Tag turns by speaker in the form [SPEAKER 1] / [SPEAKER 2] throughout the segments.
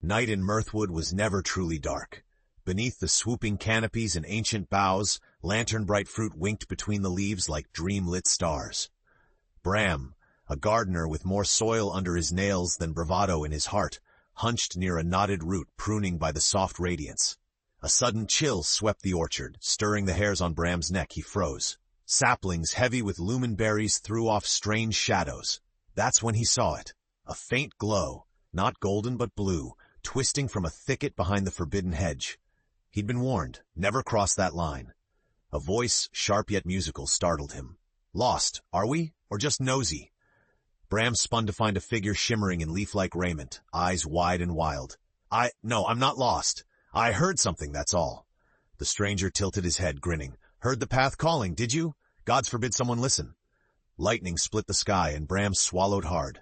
[SPEAKER 1] Night in Myrthwood was never truly dark. Beneath the swooping canopies and ancient boughs, lantern-bright fruit winked between the leaves like dream-lit stars. Bram, a gardener with more soil under his nails than bravado in his heart, hunched near a knotted root pruning by the soft radiance. A sudden chill swept the orchard, stirring the hairs on Bram's neck. He froze. Saplings heavy with lumen berries threw off strange shadows. That's when he saw it. A faint glow, not golden but blue, twisting from a thicket behind the forbidden hedge. He'd been warned, never cross that line. A voice, sharp yet musical, startled him. Lost, are we? Or just nosy? Bram spun to find a figure shimmering in leaf-like raiment, eyes wide and wild. No, I'm not lost. I heard something, that's all. The stranger tilted his head, grinning. Heard the path calling, did you? Gods forbid someone listen. Lightning split the sky, and Bram swallowed hard.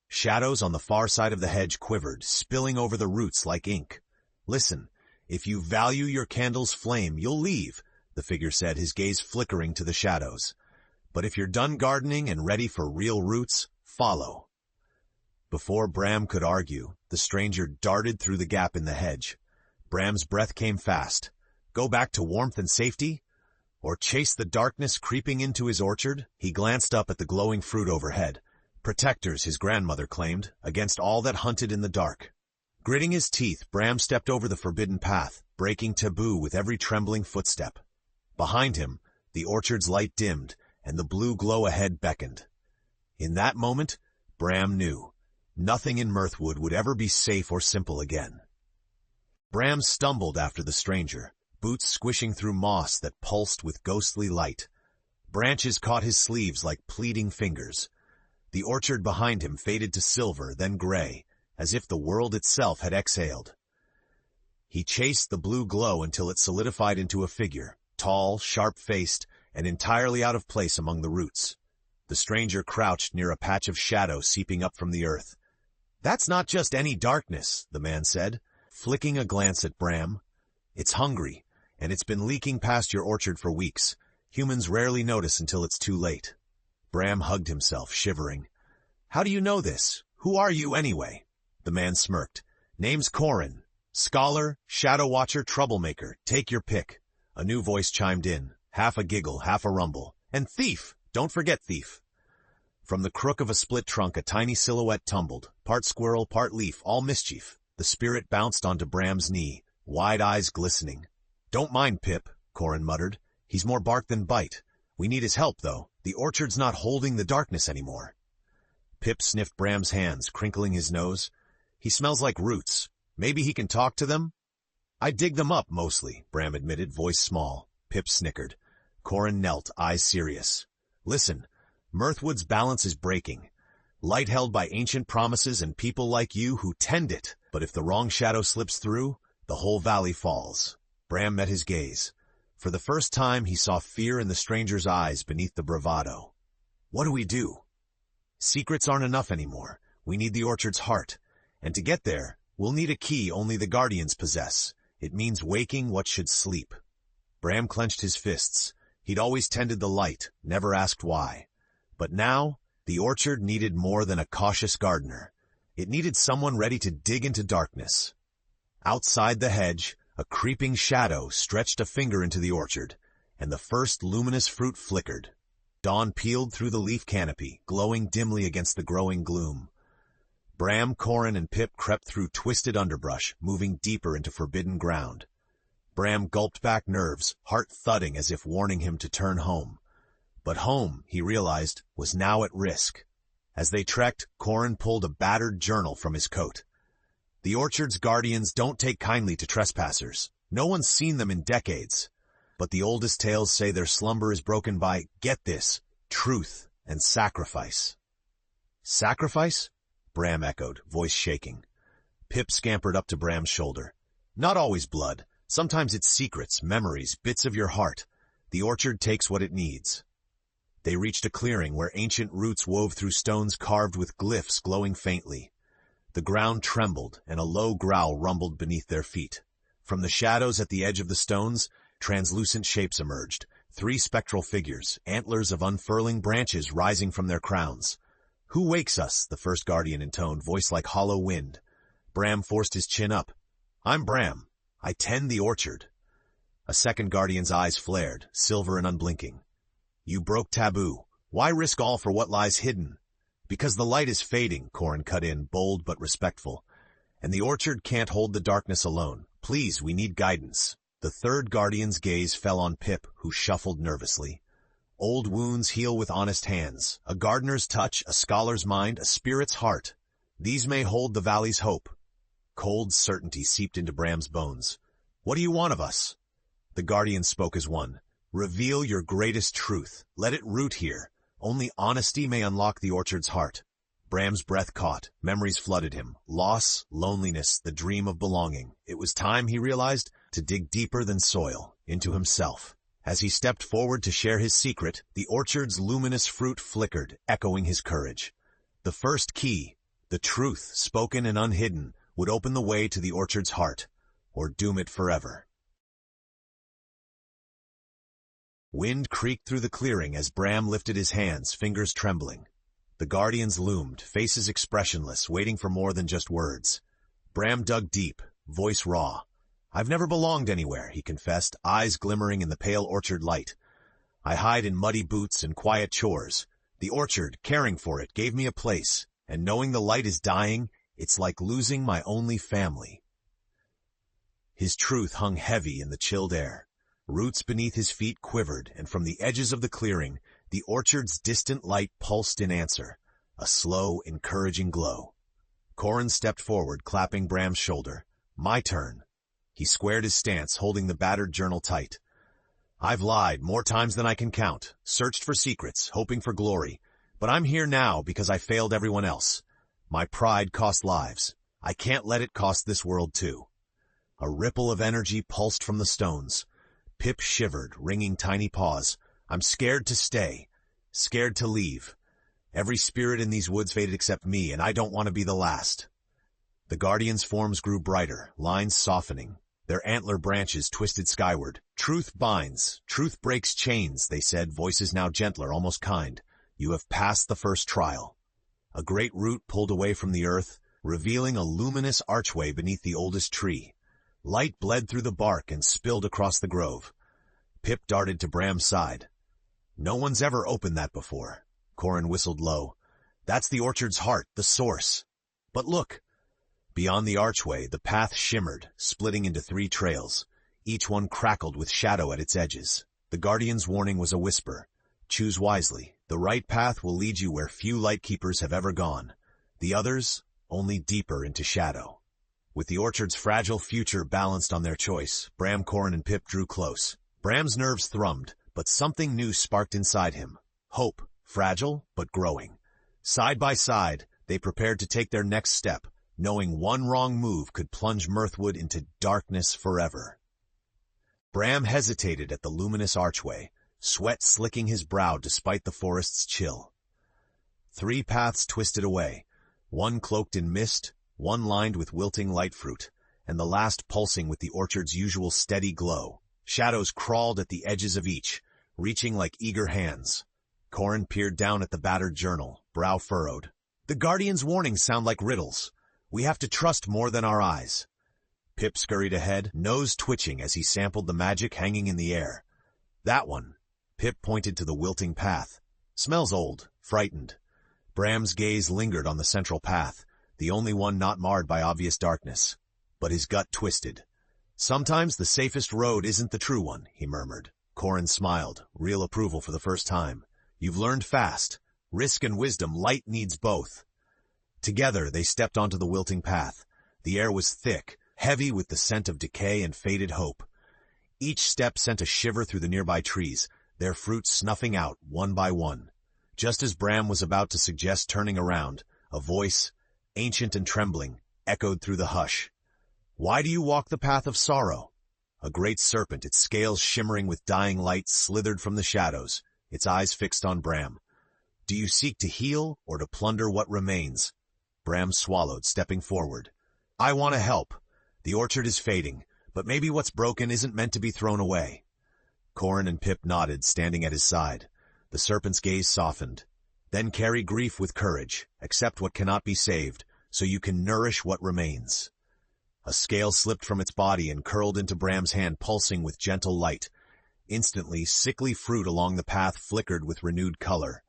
[SPEAKER 1] Shadows on the far side of the hedge quivered, spilling over the roots like ink. Listen, if you value your candle's flame, you'll leave, the figure said, his gaze flickering to the shadows. But if you're done gardening and ready for real roots, follow. Before Bram could argue, the stranger darted through the gap in the hedge. Bram's breath came fast. Go back to warmth and safety? Or chase the darkness creeping into his orchard? He glanced up at the glowing fruit overhead. Protectors, his grandmother claimed, against all that hunted in the dark. Gritting his teeth, Bram stepped over the forbidden path, breaking taboo with every trembling footstep. Behind him, the orchard's light dimmed, and the blue glow ahead beckoned. In that moment, Bram knew. Nothing in Myrthwood would ever be safe or simple again. Bram stumbled after the stranger, boots squishing through moss that pulsed with ghostly light. Branches caught his sleeves like pleading fingers. The orchard behind him faded to silver, then gray, as if the world itself had exhaled. He chased the blue glow until it solidified into a figure, tall, sharp-faced, and entirely out of place among the roots. The stranger crouched near a patch of shadow seeping up from the earth. That's not just any darkness, the man said, flicking a glance at Bram. It's hungry, and it's been leaking past your orchard for weeks. Humans rarely notice until it's too late. Bram hugged himself, shivering. How do you know this? Who are you, anyway? The man smirked. Name's Corin. Scholar, shadow watcher, troublemaker. Take your pick. A new voice chimed in, half a giggle, half a rumble. And thief! Don't forget thief. From the crook of a split trunk a tiny silhouette tumbled, part squirrel, part leaf, all mischief. The spirit bounced onto Bram's knee, wide eyes glistening. Don't mind Pip, Corin muttered. He's more bark than bite. We need his help, though. The orchard's not holding the darkness anymore. Pip sniffed Bram's hands, crinkling his nose. He smells like roots. Maybe he can talk to them? I dig them up, mostly, Bram admitted, voice small. Pip snickered. Corin knelt, eyes serious. Listen, Myrthwood's balance is breaking. Light held by ancient promises and people like you who tend it. But if the wrong shadow slips through, the whole valley falls. Bram met his gaze. For the first time, he saw fear in the stranger's eyes beneath the bravado. What do we do? Secrets aren't enough anymore. We need the orchard's heart. And to get there, we'll need a key only the guardians possess. It means waking what should sleep. Bram clenched his fists. He'd always tended the light, never asked why. But now, the orchard needed more than a cautious gardener. It needed someone ready to dig into darkness. Outside the hedge, a creeping shadow stretched a finger into the orchard, and the first luminous fruit flickered. Dawn peeled through the leaf canopy, glowing dimly against the growing gloom. Bram, Corin, and Pip crept through twisted underbrush, moving deeper into forbidden ground. Bram gulped back nerves, heart thudding as if warning him to turn home. But home, he realized, was now at risk. As they trekked, Corin pulled a battered journal from his coat. The orchard's guardians don't take kindly to trespassers. No one's seen them in decades. But the oldest tales say their slumber is broken by, get this, truth and sacrifice. Sacrifice? Bram echoed, voice shaking. Pip scampered up to Bram's shoulder. Not always blood. Sometimes it's secrets, memories, bits of your heart. The orchard takes what it needs. They reached a clearing where ancient roots wove through stones carved with glyphs glowing faintly. The ground trembled, and a low growl rumbled beneath their feet. From the shadows at the edge of the stones, translucent shapes emerged, 3 spectral figures, antlers of unfurling branches rising from their crowns. Who wakes us? The first guardian intoned, voice like hollow wind. Bram forced his chin up. I'm Bram. I tend the orchard. A second guardian's eyes flared, silver and unblinking. You broke taboo. Why risk all for what lies hidden? Because the light is fading, Corin cut in, bold but respectful. And the orchard can't hold the darkness alone. Please, we need guidance. The third guardian's gaze fell on Pip, who shuffled nervously. Old wounds heal with honest hands. A gardener's touch, a scholar's mind, a spirit's heart. These may hold the valley's hope. Cold certainty seeped into Bram's bones. What do you want of us? The guardian spoke as one. Reveal your greatest truth. Let it root here. Only honesty may unlock the orchard's heart. Bram's breath caught. Memories flooded him. Loss, loneliness, the dream of belonging. It was time, he realized, to dig deeper than soil, into himself. As he stepped forward to share his secret, the orchard's luminous fruit flickered, echoing his courage. The first key, the truth, spoken and unhidden, would open the way to the orchard's heart, or doom it forever. Wind creaked through the clearing as Bram lifted his hands, fingers trembling. The guardians loomed, faces expressionless, waiting for more than just words. Bram dug deep, voice raw. I've never belonged anywhere, he confessed, eyes glimmering in the pale orchard light. I hide in muddy boots and quiet chores. The orchard, caring for it, gave me a place, and knowing the light is dying, it's like losing my only family. His truth hung heavy in the chilled air. Roots beneath his feet quivered, and from the edges of the clearing, the orchard's distant light pulsed in answer, a slow, encouraging glow. Corin stepped forward, clapping Bram's shoulder. My turn. He squared his stance, holding the battered journal tight. I've lied more times than I can count, searched for secrets, hoping for glory, but I'm here now because I failed everyone else. My pride cost lives. I can't let it cost this world too. A ripple of energy pulsed from the stones. Pip shivered, wringing tiny paws. I'm scared to stay, scared to leave. Every spirit in these woods faded except me, and I don't want to be the last. The guardians' forms grew brighter, lines softening. Their antler branches twisted skyward. Truth binds, truth breaks chains, they said, voices now gentler, almost kind. You have passed the first trial. A great root pulled away from the earth, revealing a luminous archway beneath the oldest tree. Light bled through the bark and spilled across the grove. Pip darted to Bram's side. No one's ever opened that before. Corin whistled low. That's the orchard's heart, the source. But look! Beyond the archway, the path shimmered, splitting into 3 trails. Each one crackled with shadow at its edges. The guardian's warning was a whisper. Choose wisely. The right path will lead you where few lightkeepers have ever gone. The others, only deeper into shadow. With the orchard's fragile future balanced on their choice, Bram, Corin, and Pip drew close. Bram's nerves thrummed, but something new sparked inside him. Hope, fragile, but growing. Side by side, they prepared to take their next step, knowing one wrong move could plunge Myrthwood into darkness forever. Bram hesitated at the luminous archway, sweat slicking his brow despite the forest's chill. 3 paths twisted away, one cloaked in mist, one lined with wilting light fruit, and the last pulsing with the orchard's usual steady glow. Shadows crawled at the edges of each, reaching like eager hands. Corin peered down at the battered journal, brow furrowed. The guardian's warnings sound like riddles. We have to trust more than our eyes. Pip scurried ahead, nose twitching as he sampled the magic hanging in the air. That one. Pip pointed to the wilting path. Smells old, frightened. Bram's gaze lingered on the central path, the only one not marred by obvious darkness. But his gut twisted. Sometimes the safest road isn't the true one, he murmured. Corin smiled, real approval for the first time. You've learned fast. Risk and wisdom, light needs both. Together they stepped onto the wilting path. The air was thick, heavy with the scent of decay and faded hope. Each step sent a shiver through the nearby trees, their fruits snuffing out one by one. Just as Bram was about to suggest turning around, a voice, ancient and trembling, echoed through the hush. Why do you walk the path of sorrow? A great serpent, its scales shimmering with dying light, slithered from the shadows, its eyes fixed on Bram. Do you seek to heal or to plunder what remains? Bram swallowed, stepping forward. I want to help. The orchard is fading, but maybe what's broken isn't meant to be thrown away. Corin and Pip nodded, standing at his side. The serpent's gaze softened. Then carry grief with courage, accept what cannot be saved, so you can nourish what remains. A scale slipped from its body and curled into Bram's hand, pulsing with gentle light. Instantly, sickly fruit along the path flickered with renewed color.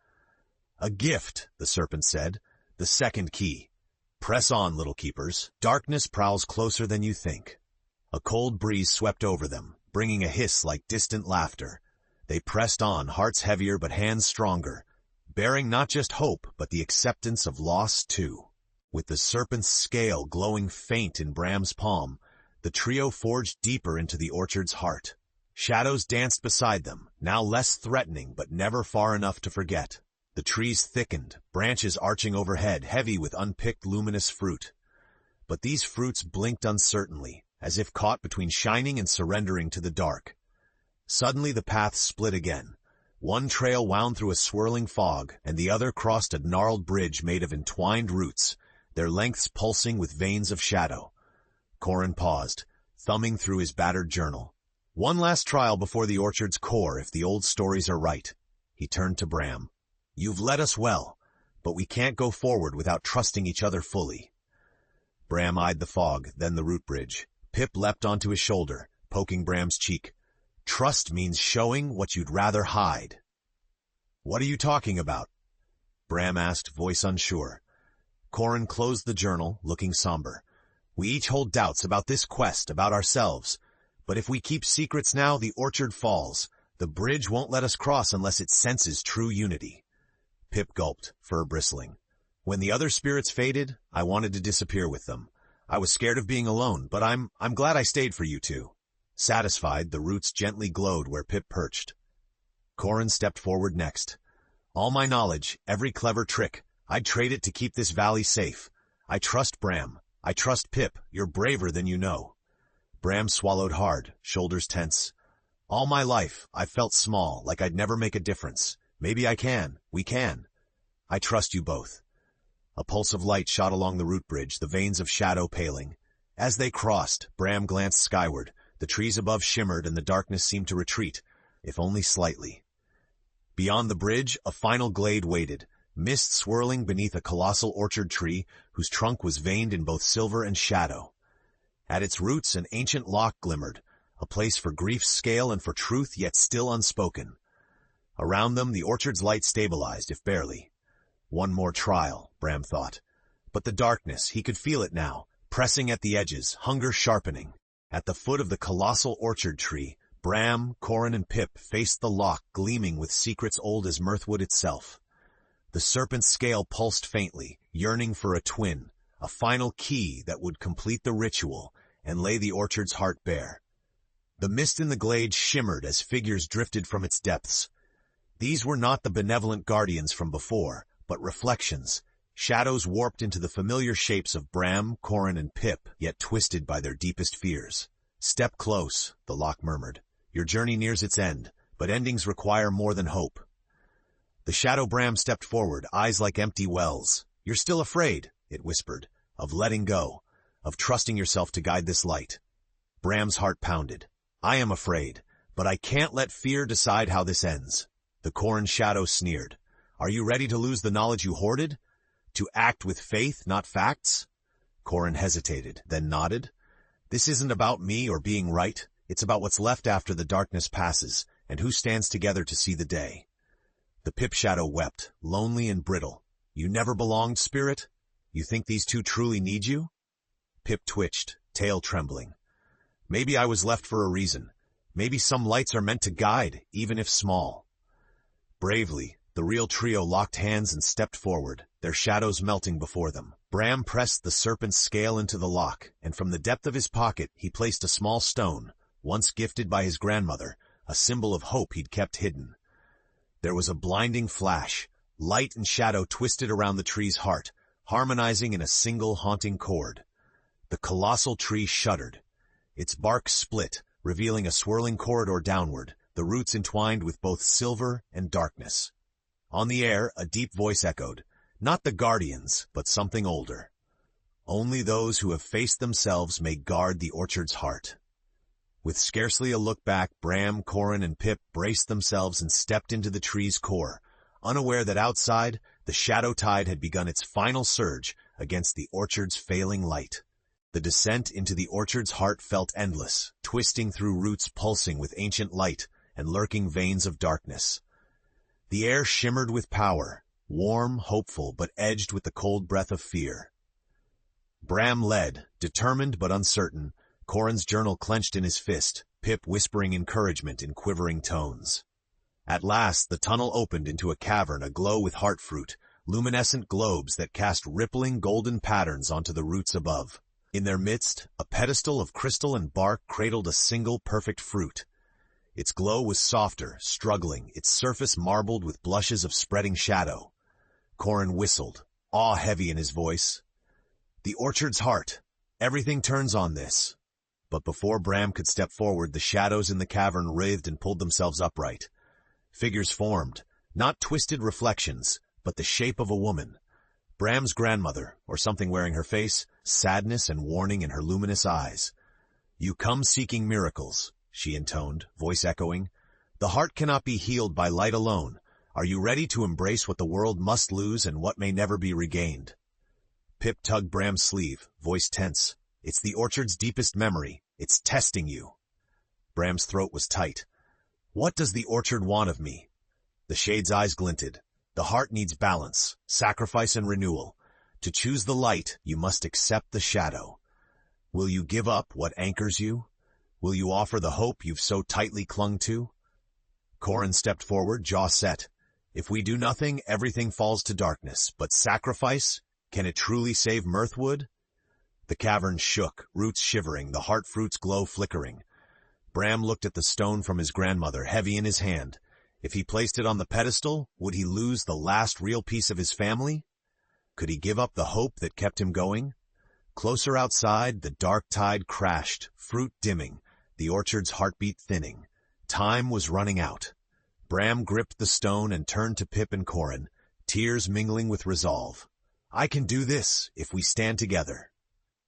[SPEAKER 1] "A gift," the serpent said. "The second key. Press on, little keepers. Darkness prowls closer than you think." A cold breeze swept over them, bringing a hiss like distant laughter. They pressed on, hearts heavier but hands stronger, bearing not just hope, but the acceptance of loss too. With the serpent's scale glowing faint in Bram's palm, the trio forged deeper into the orchard's heart. Shadows danced beside them, now less threatening but never far enough to forget. The trees thickened, branches arching overhead, heavy with unpicked luminous fruit. But these fruits blinked uncertainly, as if caught between shining and surrendering to the dark. Suddenly the path split again. One trail wound through a swirling fog, and the other crossed a gnarled bridge made of entwined roots, their lengths pulsing with veins of shadow. Corin paused, thumbing through his battered journal. One last trial before the orchard's core, if the old stories are right. He turned to Bram. "You've led us well, but we can't go forward without trusting each other fully." Bram eyed the fog, then the root bridge. Pip leapt onto his shoulder, poking Bram's cheek. "Trust means showing what you'd rather hide." "What are you talking about?" Bram asked, voice unsure. Corin closed the journal, looking somber. "We each hold doubts about this quest, about ourselves. But if we keep secrets now, the orchard falls. The bridge won't let us cross unless it senses true unity." Pip gulped, fur bristling. "When the other spirits faded, I wanted to disappear with them. I was scared of being alone, but I'm glad I stayed for you two." Satisfied, the roots gently glowed where Pip perched. Corin stepped forward next. "All my knowledge, every clever trick, I'd trade it to keep this valley safe. I trust Bram. I trust Pip. You're braver than you know." Bram swallowed hard, shoulders tense. "All my life, I've felt small, like I'd never make a difference. Maybe I can. We can. I trust you both." A pulse of light shot along the root bridge, the veins of shadow paling. As they crossed, Bram glanced skyward. The trees above shimmered and the darkness seemed to retreat, if only slightly. Beyond the bridge, a final glade waited, mist swirling beneath a colossal orchard tree whose trunk was veined in both silver and shadow. At its roots, an ancient lock glimmered, a place for grief's scale and for truth yet still unspoken. Around them, the orchard's light stabilized, if barely. One more trial, Bram thought. But the darkness, he could feel it now, pressing at the edges, hunger sharpening. At the foot of the colossal orchard tree, Bram, Corin, and Pip faced the lock gleaming with secrets old as Myrthwood itself. The serpent's scale pulsed faintly, yearning for a twin, a final key that would complete the ritual and lay the orchard's heart bare. The mist in the glade shimmered as figures drifted from its depths. These were not the benevolent guardians from before, but reflections, shadows warped into the familiar shapes of Bram, Corin, and Pip, yet twisted by their deepest fears. "Step close," the lock murmured. "Your journey nears its end, but endings require more than hope." The shadow Bram stepped forward, eyes like empty wells. "You're still afraid," it whispered, "of letting go, of trusting yourself to guide this light." Bram's heart pounded. "I am afraid, but I can't let fear decide how this ends." The Corin shadow sneered. "Are you ready to lose the knowledge you hoarded? To act with faith, not facts?" Corin hesitated, then nodded. "This isn't about me or being right. It's about what's left after the darkness passes, and who stands together to see the day." The Pip shadow wept, lonely and brittle. "You never belonged, spirit? You think these two truly need you?" Pip twitched, tail trembling. "Maybe I was left for a reason. Maybe some lights are meant to guide, even if small." Bravely, the real trio locked hands and stepped forward, their shadows melting before them. Bram pressed the serpent's scale into the lock, and from the depth of his pocket he placed a small stone, once gifted by his grandmother, a symbol of hope he'd kept hidden. There was a blinding flash. Light and shadow twisted around the tree's heart, harmonizing in a single haunting chord. The colossal tree shuddered. Its bark split, revealing a swirling corridor downward, the roots entwined with both silver and darkness. On the air, a deep voice echoed, not the guardians, but something older. "Only those who have faced themselves may guard the orchard's heart." With scarcely a look back, Bram, Corin, and Pip braced themselves and stepped into the tree's core, unaware that outside, the shadow tide had begun its final surge, against the orchard's failing light. The descent into the orchard's heart felt endless, twisting through roots pulsing with ancient light and lurking veins of darkness. The air shimmered with power, warm, hopeful, but edged with the cold breath of fear. Bram led, determined but uncertain, Corin's journal clenched in his fist, Pip whispering encouragement in quivering tones. At last, the tunnel opened into a cavern aglow with heart fruit, luminescent globes that cast rippling golden patterns onto the roots above. In their midst, a pedestal of crystal and bark cradled a single perfect fruit. Its glow was softer, struggling, its surface marbled with blushes of spreading shadow. Corin whistled, awe heavy in his voice. The orchard's heart. Everything turns on this. But before Bram could step forward, the shadows in the cavern writhed and pulled themselves upright. Figures formed, not twisted reflections, but the shape of a woman. Bram's grandmother, or something wearing her face, sadness and warning in her luminous eyes. "You come seeking miracles," she intoned, voice echoing. "The heart cannot be healed by light alone. Are you ready to embrace what the world must lose and what may never be regained?" Pip tugged Bram's sleeve, voice tense. "It's the orchard's deepest memory. It's testing you." Bram's throat was tight. "What does the orchard want of me?" The shade's eyes glinted. "The heart needs balance, sacrifice and renewal. To choose the light, you must accept the shadow. Will you give up what anchors you? Will you offer the hope you've so tightly clung to?" Corin stepped forward, jaw set. "If we do nothing, everything falls to darkness. But sacrifice? Can it truly save Myrthwood?" The cavern shook, roots shivering, the heart fruit's glow flickering. Bram looked at the stone from his grandmother, heavy in his hand. If he placed it on the pedestal, would he lose the last real piece of his family? Could he give up the hope that kept him going? Closer outside, the dark tide crashed, fruit dimming, the orchard's heartbeat thinning. Time was running out. Bram gripped the stone and turned to Pip and Corin, tears mingling with resolve. "I can do this, if we stand together."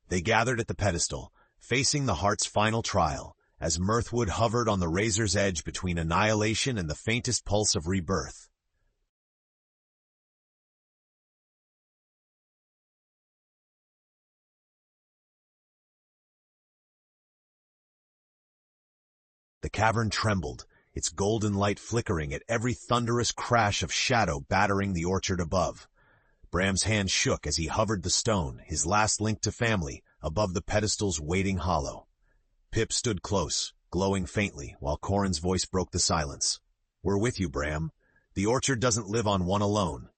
[SPEAKER 1] They gathered at the pedestal, facing the heart's final trial, as Myrthwood hovered on the razor's edge between annihilation and the faintest pulse of rebirth. The cavern trembled, its golden light flickering at every thunderous crash of shadow battering the orchard above. Bram's hand shook as he hovered the stone, his last link to family, above the pedestal's waiting hollow. Pip stood close, glowing faintly, while Corin's voice broke the silence. "We're with you, Bram. The orchard doesn't live on one alone."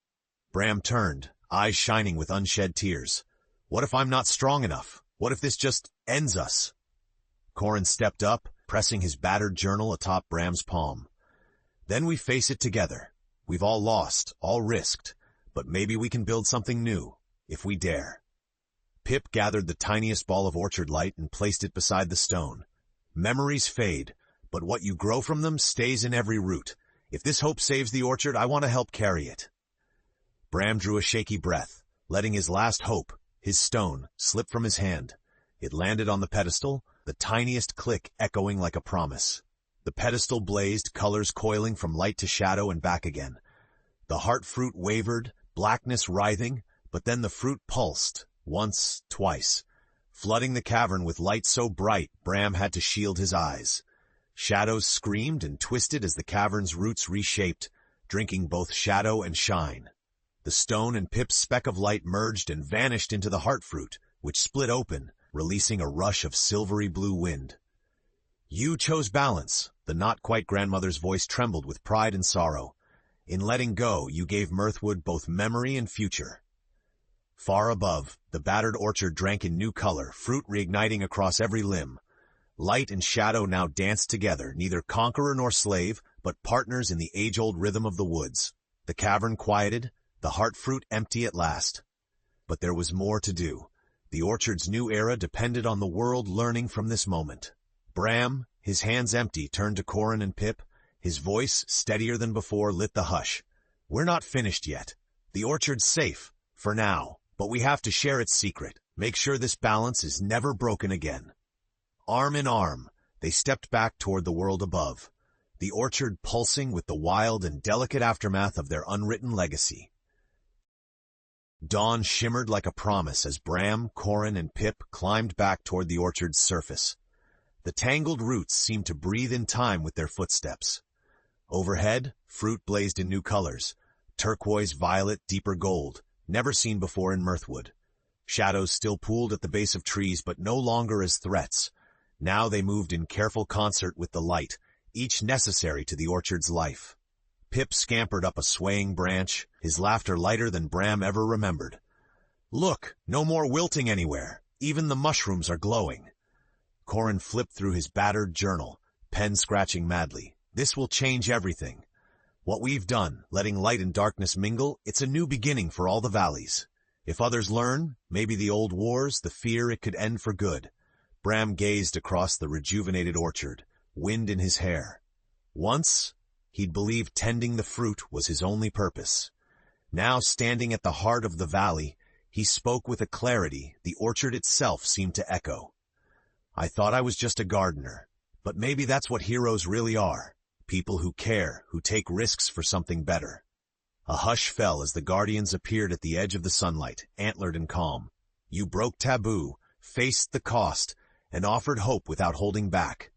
[SPEAKER 1] Bram turned, eyes shining with unshed tears. "What if I'm not strong enough? What if this just ends us?" Corin stepped up, pressing his battered journal atop Bram's palm. "Then we face it together. We've all lost, all risked, but maybe we can build something new, if we dare." Pip gathered the tiniest ball of orchard light and placed it beside the stone. "Memories fade, but what you grow from them stays in every root. If this hope saves the orchard, I want to help carry it." Bram drew a shaky breath, letting his last hope, his stone, slip from his hand. It landed on the pedestal, the tiniest click echoing like a promise. The pedestal blazed, colors coiling from light to shadow and back again. The heart fruit wavered, blackness writhing, but then the fruit pulsed, once, twice, flooding the cavern with light so bright Bram had to shield his eyes. Shadows screamed and twisted as the cavern's roots reshaped, drinking both shadow and shine. The stone and Pip's speck of light merged and vanished into the heart fruit, which split open, releasing a rush of silvery blue wind. "You chose balance," the not-quite-grandmother's voice trembled with pride and sorrow. "In letting go, you gave Myrthwood both memory and future." Far above, the battered orchard drank in new color, fruit reigniting across every limb. Light and shadow now danced together, neither conqueror nor slave, but partners in the age-old rhythm of the woods. The cavern quieted, the heart fruit empty at last. But there was more to do. The orchard's new era depended on the world learning from this moment. Bram, his hands empty, turned to Corin and Pip. His voice, steadier than before, lit the hush. "We're not finished yet. The orchard's safe, for now, but we have to share its secret, make sure this balance is never broken again." Arm in arm, they stepped back toward the world above, the orchard pulsing with the wild and delicate aftermath of their unwritten legacy. Dawn shimmered like a promise as Bram, Corin, and Pip climbed back toward the orchard's surface. The tangled roots seemed to breathe in time with their footsteps. Overhead, fruit blazed in new colors, turquoise, violet, deeper gold, never seen before in Myrthwood. Shadows still pooled at the base of trees, but no longer as threats. Now they moved in careful concert with the light, each necessary to the orchard's life. Pip scampered up a swaying branch, his laughter lighter than Bram ever remembered. "Look, no more wilting anywhere. Even the mushrooms are glowing." Corin flipped through his battered journal, pen scratching madly. "This will change everything. What we've done, letting light and darkness mingle, it's a new beginning for all the valleys. If others learn, maybe the old wars, the fear it could end for good." Bram gazed across the rejuvenated orchard, wind in his hair. Once, he'd believed tending the fruit was his only purpose. Now, standing at the heart of the valley, he spoke with a clarity the orchard itself seemed to echo. "I thought I was just a gardener, but maybe that's what heroes really are. People who care, who take risks for something better." A hush fell as the guardians appeared at the edge of the sunlight, antlered and calm. "You broke taboo, faced the cost, and offered hope without holding back.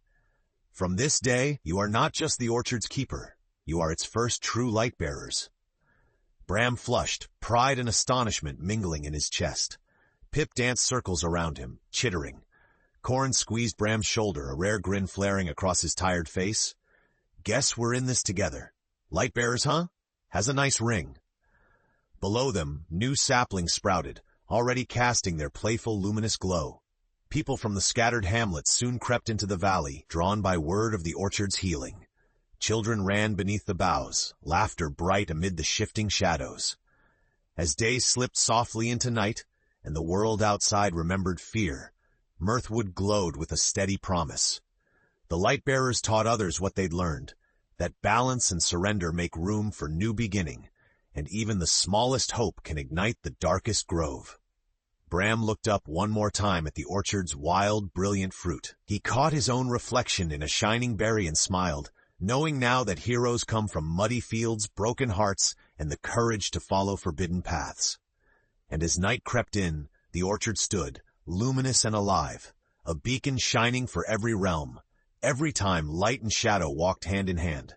[SPEAKER 1] From this day, you are not just the orchard's keeper. You are its first true light-bearers." Bram flushed, pride and astonishment mingling in his chest. Pip danced circles around him, chittering. Corin squeezed Bram's shoulder, a rare grin flaring across his tired face. "Guess we're in this together. Light-bearers, huh? Has a nice ring." Below them, new saplings sprouted, already casting their playful, luminous glow. People from the scattered hamlets soon crept into the valley, drawn by word of the orchard's healing. Children ran beneath the boughs, laughter bright amid the shifting shadows. As day slipped softly into night, and the world outside remembered fear, Myrthwood glowed with a steady promise. The light-bearers taught others what they'd learned, that balance and surrender make room for new beginning, and even the smallest hope can ignite the darkest grove. Bram looked up one more time at the orchard's wild, brilliant fruit. He caught his own reflection in a shining berry and smiled, knowing now that heroes come from muddy fields, broken hearts, and the courage to follow forbidden paths. And as night crept in, the orchard stood, luminous and alive, a beacon shining for every realm. Every time light and shadow walked hand in hand.